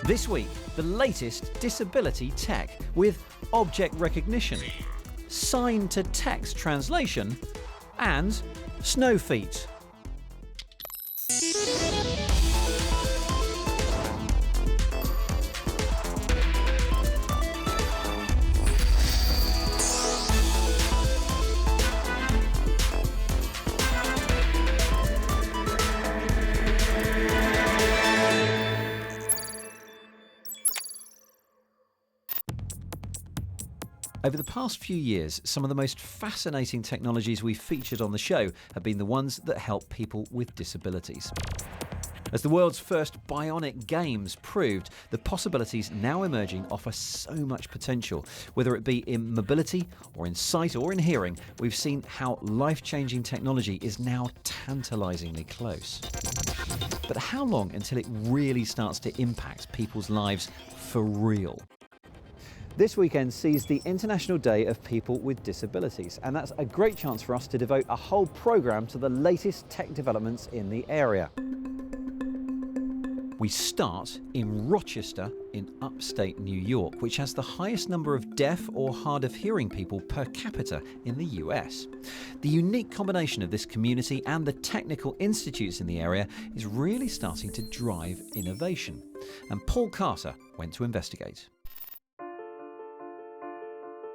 This week, the latest disability tech with object recognition, sign-to-text translation, and snow feet. Over the past few years, some of the most fascinating technologies we've featured on the show have been the ones that help people with disabilities. As the world's first bionic games proved, the possibilities now emerging offer so much potential. Whether it be in mobility or in sight or in hearing, we've seen how life-changing technology is now tantalizingly close. But how long until it really starts to impact people's lives for real? This weekend sees the International Day of People with Disabilities, and that's a great chance for us to devote a whole programme to the latest tech developments in the area. We start in Rochester in upstate New York, which has the highest number of deaf or hard of hearing people per capita in the US. The unique combination of this community and the technical institutes in the area is really starting to drive innovation. And Paul Carter went to investigate.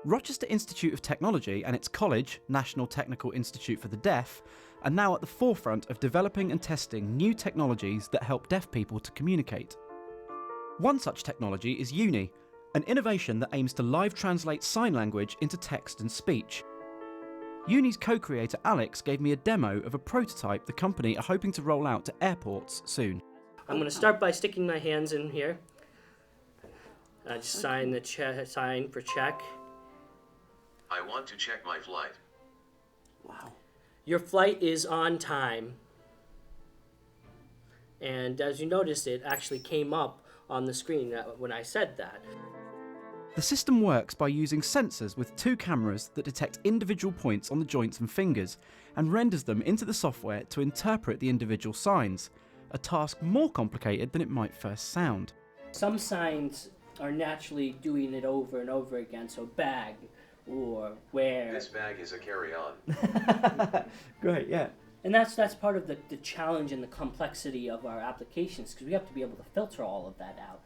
Rochester Institute of Technology and its college, National Technical Institute for the Deaf, are now at the forefront of developing and testing new technologies that help deaf people to communicate. One such technology is Uni, an innovation that aims to live translate sign language into text and speech. Uni's co-creator Alex gave me a demo of a prototype the company are hoping to roll out to airports soon. I'm going to start by sticking my hands in here. Just sign the sign for check. I want to check my flight. Wow. Your flight is on time. And as you noticed, it actually came up on the screen when I said that. The system works by using sensors with two cameras that detect individual points on the joints and fingers and renders them into the software to interpret the individual signs, a task more complicated than it might first sound. Some signs are naturally doing it over and over again, so bag, or where. This bag is a carry-on. Great, yeah. And that's part of the challenge and the complexity of our applications, because we have to be able to filter all of that out.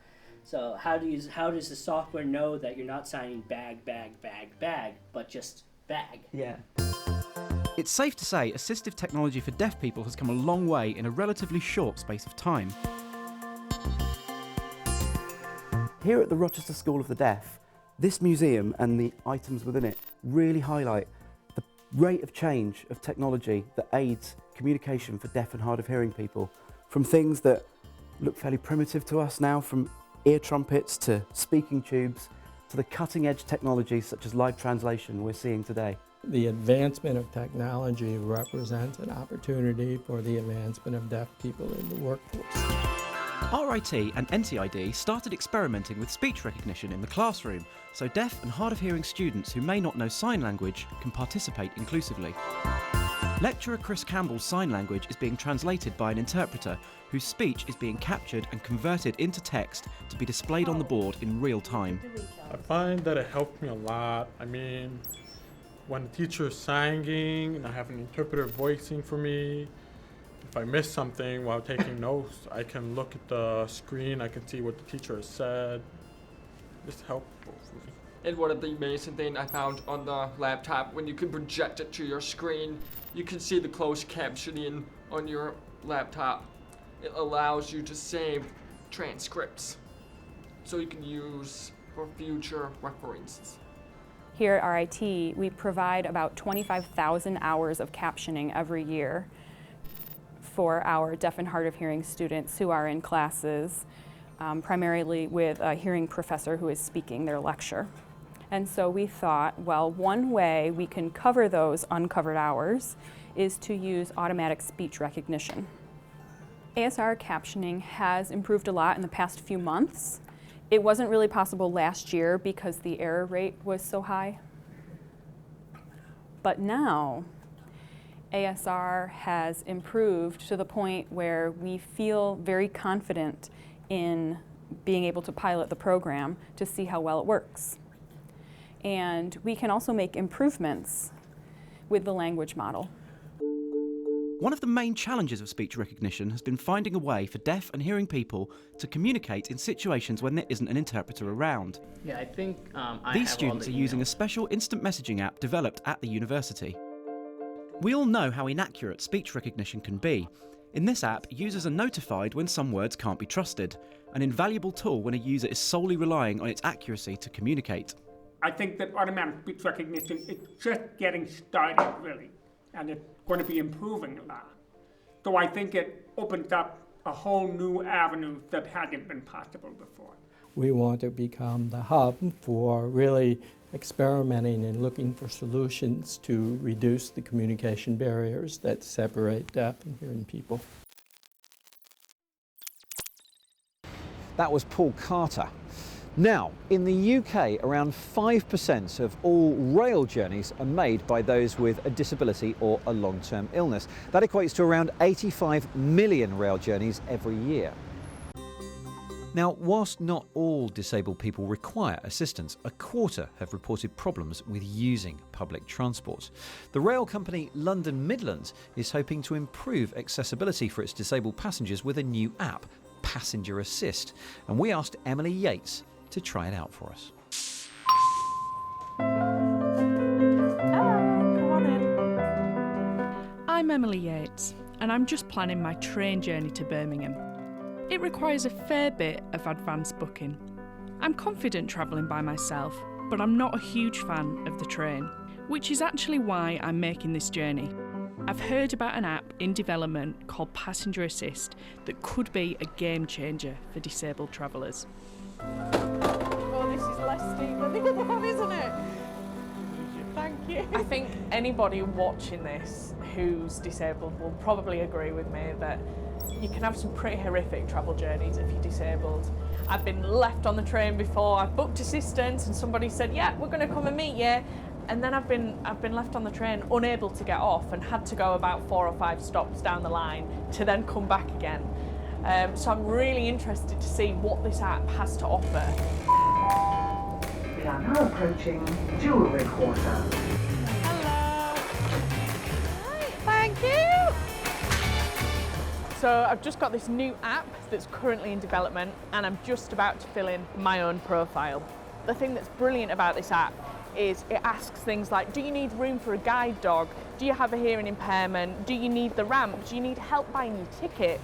So how does the software know that you're not signing bag, bag, bag, bag, but just bag? Yeah. It's safe to say assistive technology for deaf people has come a long way in a relatively short space of time. Here at the Rochester School of the Deaf, this museum and the items within it really highlight the rate of change of technology that aids communication for deaf and hard of hearing people, from things that look fairly primitive to us now, from ear trumpets to speaking tubes, to the cutting edge technologies such as live translation we're seeing today. The advancement of technology represents an opportunity for the advancement of deaf people in the workforce. RIT and NTID started experimenting with speech recognition in the classroom, so deaf and hard of hearing students who may not know sign language can participate inclusively. Lecturer Chris Campbell's sign language is being translated by an interpreter whose speech is being captured and converted into text to be displayed on the board in real time. I find that it helped me a lot. I mean, when the teacher is singing and I have an interpreter voicing for me, if I miss something while taking notes, I can look at the screen, I can see what the teacher has said. It's helpful for me. And one of the amazing things I found on the laptop, when you can project it to your screen, you can see the closed captioning on your laptop. It allows you to save transcripts, so you can use for future references. Here at RIT, we provide about 25,000 hours of captioning every year for our deaf and hard of hearing students who are in classes, primarily with a hearing professor who is speaking their lecture. And so we thought, well, one way we can cover those uncovered hours is to use automatic speech recognition. ASR captioning has improved a lot in the past few months. It wasn't really possible last year because the error rate was so high. But now, ASR has improved to the point where we feel very confident in being able to pilot the program to see how well it works. And we can also make improvements with the language model. One of the main challenges of speech recognition has been finding a way for deaf and hearing people to communicate in situations when there isn't an interpreter around. Yeah, I think These students are using a special instant messaging app developed at the university. We all know how inaccurate speech recognition can be. In this app, users are notified when some words can't be trusted, an invaluable tool when a user is solely relying on its accuracy to communicate. I think that automatic speech recognition is just getting started, really, and it's going to be improving a lot. So I think it opens up a whole new avenue that hadn't been possible before. We want to become the hub for really experimenting and looking for solutions to reduce the communication barriers that separate deaf and hearing people. That was Paul Carter. Now, in the UK, around 5% of all rail journeys are made by those with a disability or a long-term illness. That equates to around 85 million rail journeys every year. Now, whilst not all disabled people require assistance, a quarter have reported problems with using public transport. The rail company London Midlands is hoping to improve accessibility for its disabled passengers with a new app, Passenger Assist. And we asked Emily Yates to try it out for us. I'm Emily Yates, and I'm just planning my train journey to Birmingham. It requires a fair bit of advanced booking. I'm confident travelling by myself, but I'm not a huge fan of the train, which is actually why I'm making this journey. I've heard about an app in development called Passenger Assist that could be a game changer for disabled travellers. Oh, this is less steep than the other one, isn't it? Thank you. I think anybody watching this who's disabled will probably agree with me that you can have some pretty horrific travel journeys if you're disabled. I've been left on the train before, I've booked assistance and somebody said, yeah, we're going to come and meet you. And then I've been left on the train unable to get off and had to go about 4 or 5 stops down the line to then come back again. So I'm really interested to see what this app has to offer. We are now approaching Jewellery Quarter. Hello. Hi. Thank you. So I've just got this new app that's currently in development and I'm just about to fill in my own profile. The thing that's brilliant about this app is it asks things like, do you need room for a guide dog? Do you have a hearing impairment? Do you need the ramp? Do you need help buying your ticket?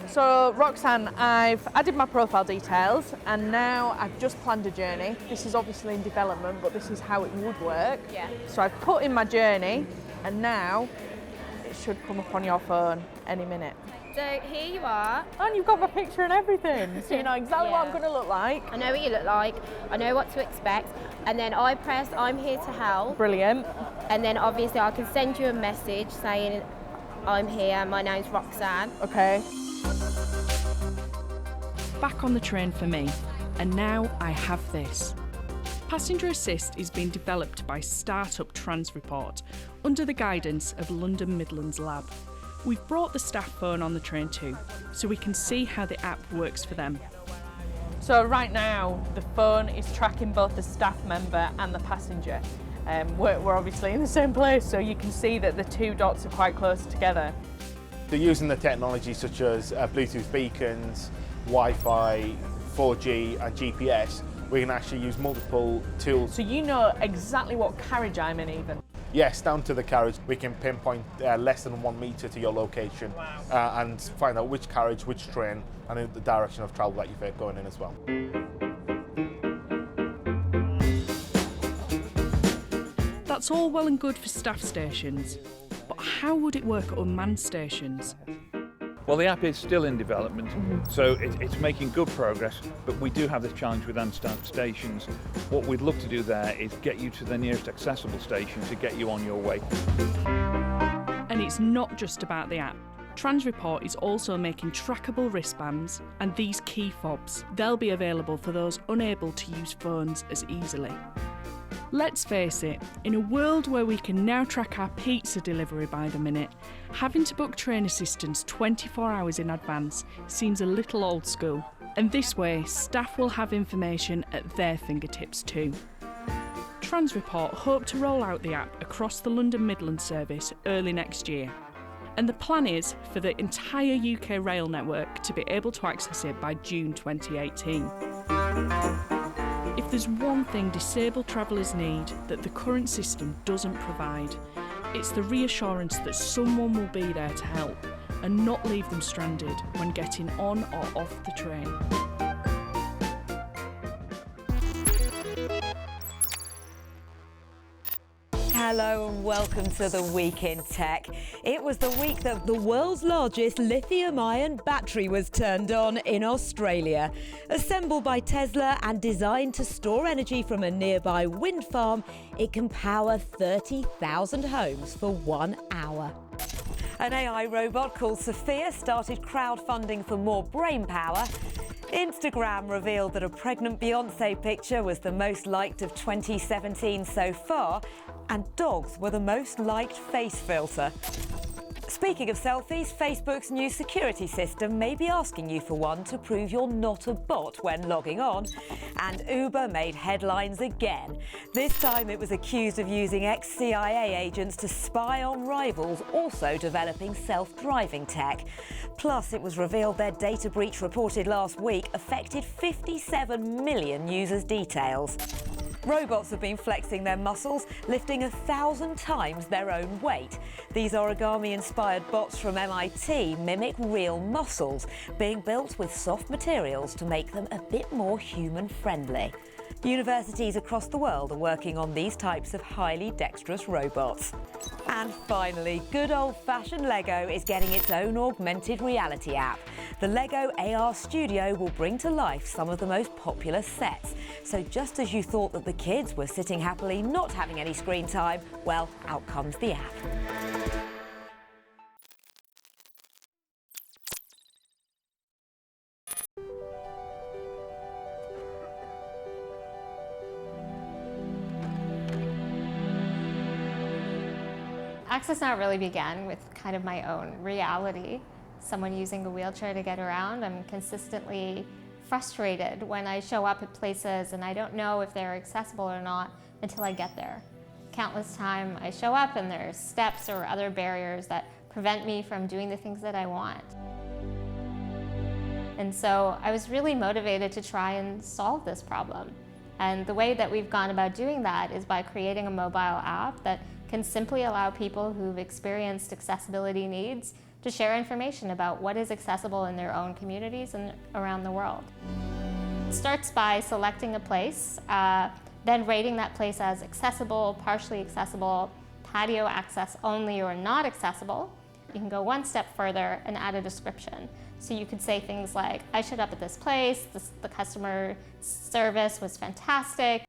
So Roxanne, I've added my profile details and now I've just planned a journey. This is obviously in development, but this is how it would work. Yeah. So I've put in my journey and now it should come up on your phone any minute. So here you are. And you've got my picture and everything, so you know exactly what I'm going to look like. I know what you look like, I know what to expect, and then I press I'm here to help. Brilliant. And then obviously I can send you a message saying I'm here, my name's Roxanne. Okay. Back on the train for me, and now I have this. Passenger Assist is being developed by startup Transreport under the guidance of London Midlands Lab. We've brought the staff phone on the train too, so we can see how the app works for them. So right now, the phone is tracking both the staff member and the passenger. We're obviously in the same place, so you can see that the 2 dots are quite close together. They're using the technology such as Bluetooth beacons, Wi-Fi, 4G and GPS. We can actually use multiple tools. So you know exactly what carriage I'm in even? Yes, down to the carriage. We can pinpoint less than 1 metre to your location. Wow. And find out which carriage, which train, and the direction of travel that you're going in as well. That's all well and good for staff stations, but how would it work at unmanned stations? Well, the app is still in development, so it's making good progress, but we do have this challenge with unstaffed stations. What we'd love to do there is get you to the nearest accessible station to get you on your way. And it's not just about the app. Transreport is also making trackable wristbands and these key fobs. They'll be available for those unable to use phones as easily. Let's face it, in a world where we can now track our pizza delivery by the minute, having to book train assistance 24 hours in advance seems a little old school. And this way, staff will have information at their fingertips too. Transreport hope to roll out the app across the London Midland service early next year. And the plan is for the entire UK rail network to be able to access it by June 2018. If there's one thing disabled travellers need that the current system doesn't provide, it's the reassurance that someone will be there to help and not leave them stranded when getting on or off the train. Hello and welcome to the Week in Tech. It was the week that the world's largest lithium-ion battery was turned on in Australia. Assembled by Tesla and designed to store energy from a nearby wind farm, it can power 30,000 homes for 1 hour. An AI robot called Sophia started crowdfunding for more brain power. Instagram revealed that a pregnant Beyoncé picture was the most liked of 2017 so far, and dogs were the most liked face filter. Speaking of selfies, Facebook's new security system may be asking you for one to prove you're not a bot when logging on. And Uber made headlines again. This time it was accused of using ex-CIA agents to spy on rivals also developing self-driving tech. Plus, it was revealed their data breach reported last week affected 57 million users' details. Robots have been flexing their muscles, lifting 1,000 times their own weight. These origami-inspired bots from MIT mimic real muscles, being built with soft materials to make them a bit more human-friendly. Universities across the world are working on these types of highly dexterous robots. And finally, good old-fashioned Lego is getting its own augmented reality app. The Lego AR Studio will bring to life some of the most popular sets. So just as you thought that the kids were sitting happily not having any screen time, well, out comes the app. Access Now really began with kind of my own reality. Someone using a wheelchair to get around. I'm consistently frustrated when I show up at places and I don't know if they're accessible or not until I get there. Countless time I show up and there's steps or other barriers that prevent me from doing the things that I want. And so I was really motivated to try and solve this problem. And the way that we've gone about doing that is by creating a mobile app that can simply allow people who've experienced accessibility needs to share information about what is accessible in their own communities and around the world. It starts by selecting a place, then rating that place as accessible, partially accessible, patio access only, or not accessible. You can go one step further and add a description. So you could say things like, I showed up at this place, the customer service was fantastic.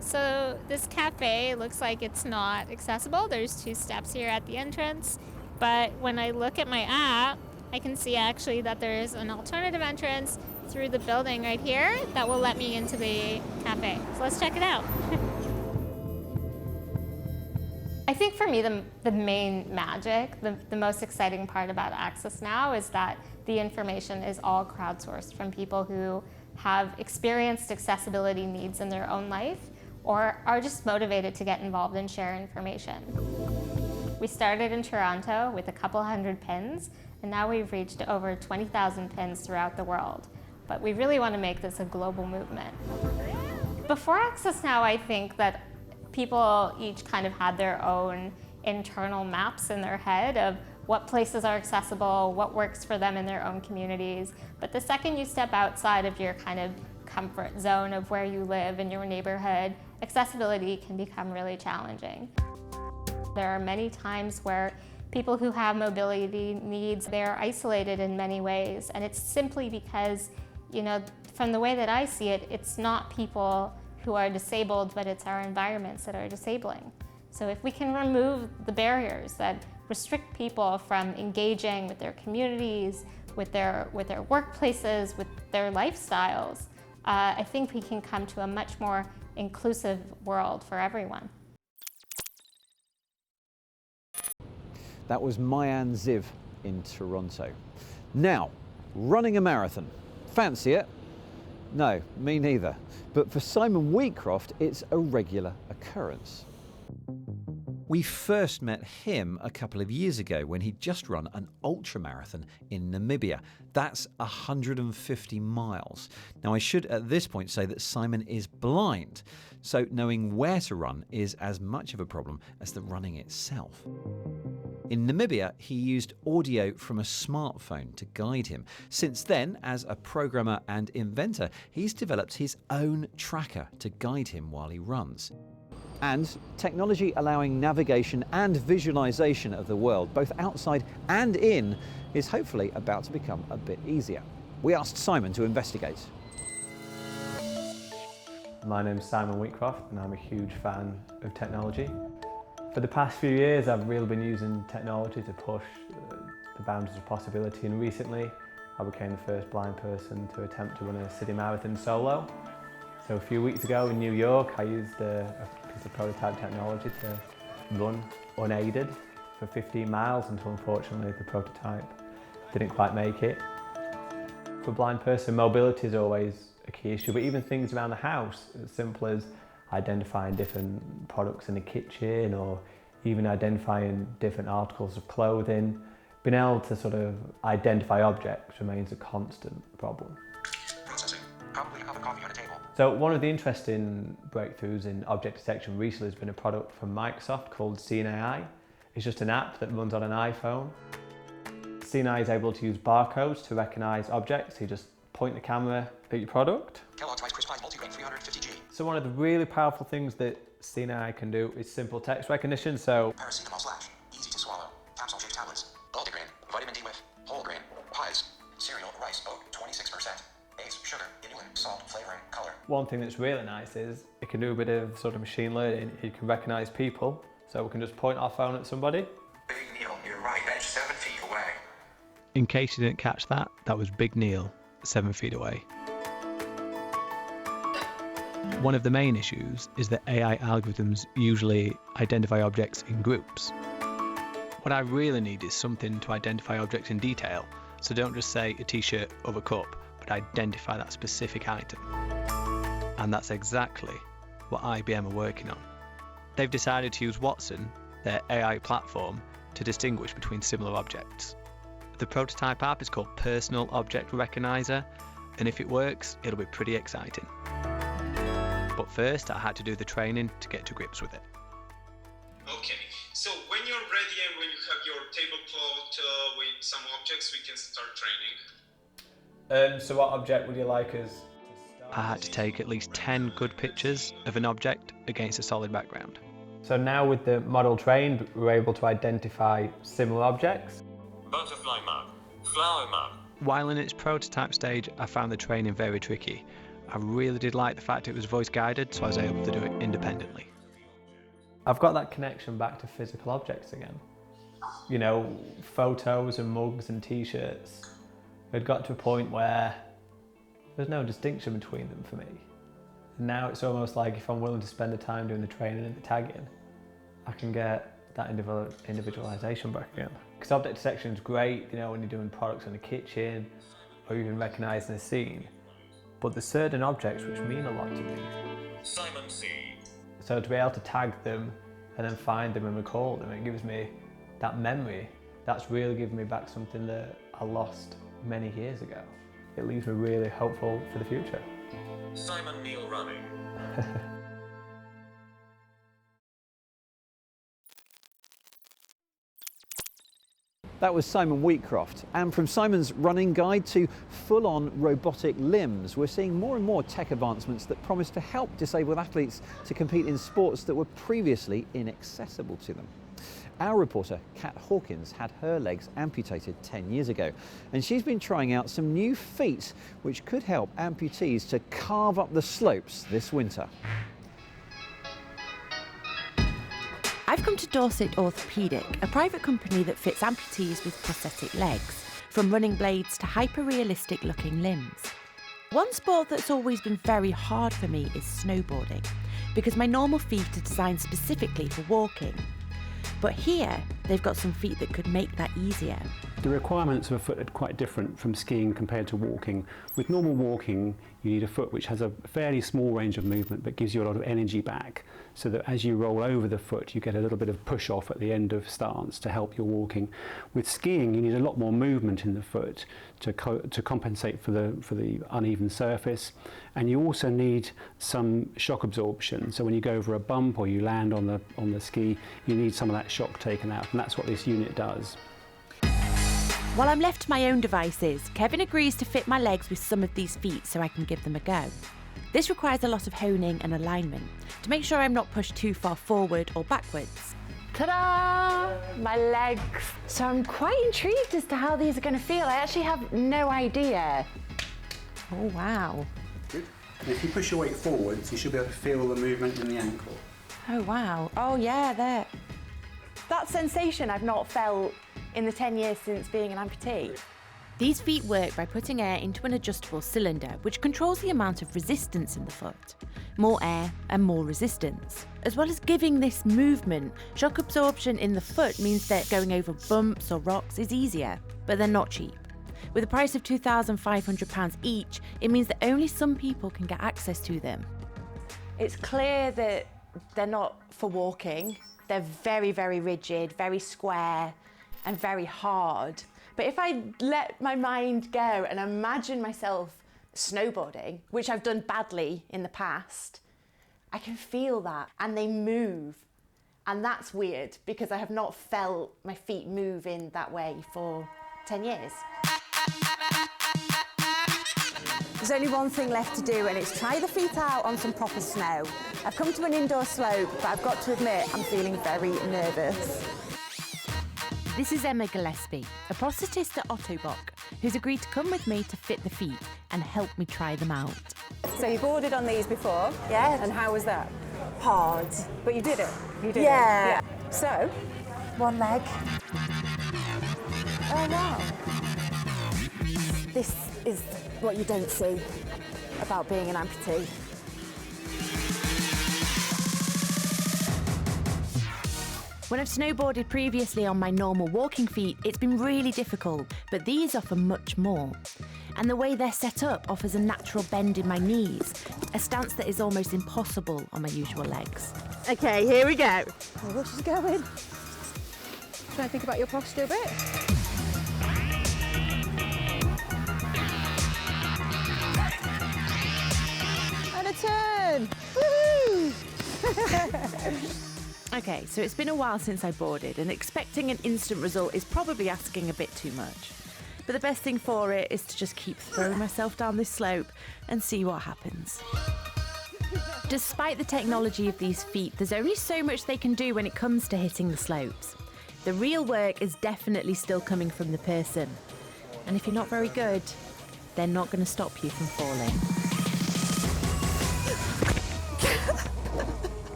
So this cafe looks like it's not accessible. There's 2 steps here at the entrance. But when I look at my app, I can see actually that there's an alternative entrance through the building right here that will let me into the cafe. So let's check it out. I think for me, the main magic, the most exciting part about Access Now is that the information is all crowdsourced from people who have experienced accessibility needs in their own life or are just motivated to get involved and share information. We started in Toronto with a couple hundred pins, and now we've reached over 20,000 pins throughout the world. But we really want to make this a global movement. Before Access Now, I think that people each kind of had their own internal maps in their head of what places are accessible, what works for them in their own communities. But the second you step outside of your kind of comfort zone of where you live in your neighborhood, accessibility can become really challenging. There are many times where people who have mobility needs, they're isolated in many ways, and it's simply because, you know, from the way that I see it, it's not people who are disabled, but it's our environments that are disabling. So if we can remove the barriers that restrict people from engaging with their communities, with their workplaces, with their lifestyles, I think we can come to a much more inclusive world for everyone. That was Mayan Ziv in Toronto. Now, running a marathon. Fancy it? No, me neither. But for Simon Wheatcroft, it's a regular occurrence. We first met him a couple of years ago when he'd just run an ultramarathon in Namibia. That's 150 miles. Now, I should at this point say that Simon is blind, so knowing where to run is as much of a problem as the running itself. In Namibia, he used audio from a smartphone to guide him. Since then, as a programmer and inventor, he's developed his own tracker to guide him while he runs. And technology allowing navigation and visualization of the world, both outside and in, is hopefully about to become a bit easier. We asked Simon to investigate. My name's Simon Wheatcroft and I'm a huge fan of technology. For the past few years I've really been using technology to push the boundaries of possibility, and recently I became the first blind person to attempt to run a city marathon solo. So a few weeks ago in New York I used a piece of prototype technology to run unaided for 15 miles until unfortunately the prototype didn't quite make it. For a blind person, mobility is always a key issue, but even things around the house, as simple as identifying different products in the kitchen or even identifying different articles of clothing, being able to sort of identify objects remains a constant problem. Processing. Probably a cup of coffee on a table. So one of the interesting breakthroughs in object detection recently has been a product from Microsoft called SeeingAI. It's just an app that runs on an iPhone. SeeingAI is able to use barcodes to recognise objects. You just point the camera at your product. Kellogg's Rice Krispies multigrain 350G. So one of the really powerful things that SeeingAI can do is simple text recognition. So Paracetamol slash, easy to swallow, capsule shaped tablets, multigrain, vitamin D with, whole grain, pies, cereal, rice, oat, 26%, base, sugar, inulin, salt, flavoring, color. One thing that's really nice is it can do a bit of sort of machine learning. It can recognise people, so we can just point our phone at somebody. Big Neil, you're right, edge 7 feet away. In case you didn't catch that, that was Big Neil, 7 feet away. One of the main issues is that AI algorithms usually identify objects in groups. What I really need is something to identify objects in detail, so don't just say a t-shirt or a cup, but identify that specific item. And that's exactly what IBM are working on. They've decided to use Watson, their AI platform, to distinguish between similar objects. The prototype app is called Personal Object Recognizer, and if it works, it'll be pretty exciting. But first, I had to do the training to get to grips with it. Okay, so when you're ready and when you have your tablecloth with some objects, we can start training. So what object would you like us? I had to take at least 10 good pictures of an object against a solid background. So now with the model trained, we're able to identify similar objects. Butterfly map, flower map. While in its prototype stage, I found the training very tricky. I really did like the fact it was voice guided, so I was able to do it independently. I've got that connection back to physical objects again. You know, photos and mugs and t-shirts. It got to a point where there's no distinction between them for me. Now it's almost like if I'm willing to spend the time doing the training and the tagging, I can get that individualization back again. Because object detection is great, you know, when you're doing products in the kitchen or even recognizing a scene. But there's certain objects which mean a lot to me. Simon C. So to be able to tag them and then find them and recall them, it gives me that memory. That's really given me back something that I lost many years ago. It leaves me really hopeful for the future. Simon Neil running. That was Simon Wheatcroft, and from Simon's running guide to full-on robotic limbs, we're seeing more and more tech advancements that promise to help disabled athletes to compete in sports that were previously inaccessible to them. Our reporter, Kat Hawkins, had her legs amputated 10 years ago, and she's been trying out some new feet which could help amputees to carve up the slopes this winter. I've come to Dorset Orthopaedic, a private company that fits amputees with prosthetic legs, from running blades to hyper-realistic looking limbs. One sport that's always been very hard for me is snowboarding, because my normal feet are designed specifically for walking. But here, they've got some feet that could make that easier. The requirements of a foot are quite different from skiing compared to walking. With normal walking, you need a foot which has a fairly small range of movement but gives you a lot of energy back, so that as you roll over the foot, you get a little bit of push off at the end of stance to help your walking. With skiing, you need a lot more movement in the foot to compensate for the uneven surface, and you also need some shock absorption. So when you go over a bump or you land on the ski, you need some of that shock taken out, and that's what this unit does. While I'm left to my own devices, Kevin agrees to fit my legs with some of these feet so I can give them a go. This requires a lot of honing and alignment to make sure I'm not pushed too far forward or backwards. Ta-da! My legs. So I'm quite intrigued as to how these are going to feel. I actually have no idea. Oh, wow. Good. And if you push your weight forwards, you should be able to feel the movement in the ankle. Oh, wow. Oh, yeah, there. That sensation I've not felt in the 10 years since being an amputee. These feet work by putting air into an adjustable cylinder, which controls the amount of resistance in the foot. More air and more resistance. As well as giving this movement, shock absorption in the foot means that going over bumps or rocks is easier, but they're not cheap. With a price of £2,500 each, it means that only some people can get access to them. It's clear that they're not for walking. They're very, very rigid, very square, and very hard. But if I let my mind go and imagine myself snowboarding, which I've done badly in the past, I can feel that, and they move. And that's weird, because I have not felt my feet move in that way for 10 years. There's only one thing left to do, and it's try the feet out on some proper snow. I've come to an indoor slope, but I've got to admit, I'm feeling very nervous. This is Emma Gillespie, a prosthetist at Autobock, who's agreed to come with me to fit the feet and help me try them out. So you boarded on these before? Yeah. And how was that? Hard. But you did it? You did it? Yeah. So, one leg. oh wow. This is what you don't see about being an amputee. When I've snowboarded previously on my normal walking feet, it's been really difficult, but these offer much more. And the way they're set up offers a natural bend in my knees, a stance that is almost impossible on my usual legs. Okay, here we go. Oh, she's going. Try and think about your posture a bit. And a turn. Woohoo! Okay, so it's been a while since I boarded, and expecting an instant result is probably asking a bit too much. But the best thing for it is to just keep throwing myself down this slope and see what happens. Despite the technology of these feet, there's only so much they can do when it comes to hitting the slopes. The real work is definitely still coming from the person. And if you're not very good, they're not going to stop you from falling.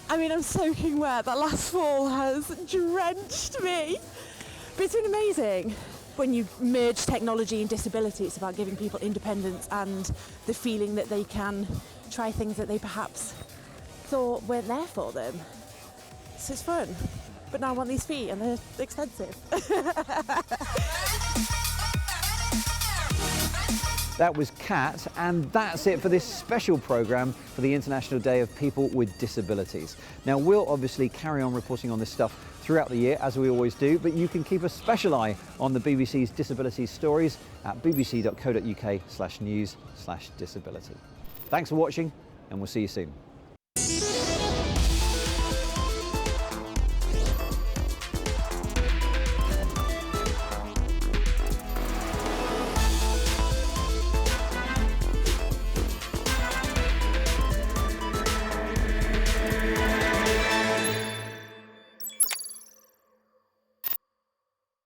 I mean, I'm soaking wet. That last fall has drenched me. But it's been amazing. When you merge technology and disability, it's about giving people independence and the feeling that they can try things that they perhaps thought weren't there for them. So it's fun. But now I want these feet, and they're expensive. That was Kat, and that's it for this special programme for the International Day of People with Disabilities. Now, we'll obviously carry on reporting on this stuff throughout the year, as we always do, but you can keep a special eye on the BBC's disabilities stories at bbc.co.uk/news/disability. Thanks for watching, and we'll see you soon.